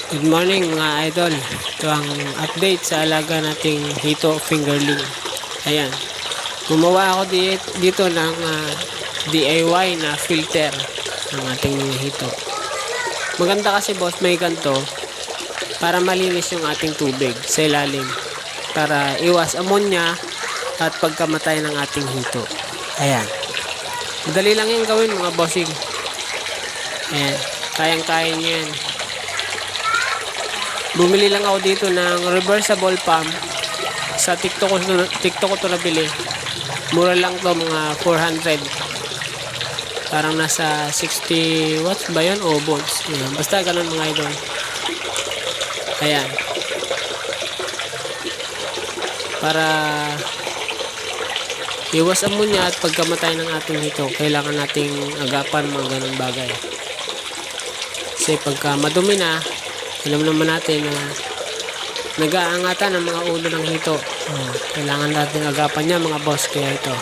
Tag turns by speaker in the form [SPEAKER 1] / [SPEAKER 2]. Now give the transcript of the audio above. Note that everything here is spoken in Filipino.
[SPEAKER 1] Good morning mga idol. Ito ang update sa alaga nating hito fingerling. Ayan. Gumawa ako dito ng DIY na filter ng ating mga hito. Maganda kasi boss, may ganito para malinis yung ating tubig sa ilalim. Para iwas ammonia at pagkamatay ng ating hito. Ayan. Madali lang yung gawin mga bossing. Ayan. Kayang-kaya nyo yan. Bumili lang ako dito ng reversible pump. Sa TikTok ko to nabili. Mura lang to, mga 400. Parang nasa 60 watts ba yun o volts. Ayan. Basta ganun mga idol. Ayan. Para iwas ammonia at pagkamatay ng ating hito, kailangan nating agapan mga ganun bagay. Kasi pagka madumi na, alam naman natin na nag-aangatan ang mga ulo ng hito. Kailangan natin agapan niya mga boss. Kaya ito,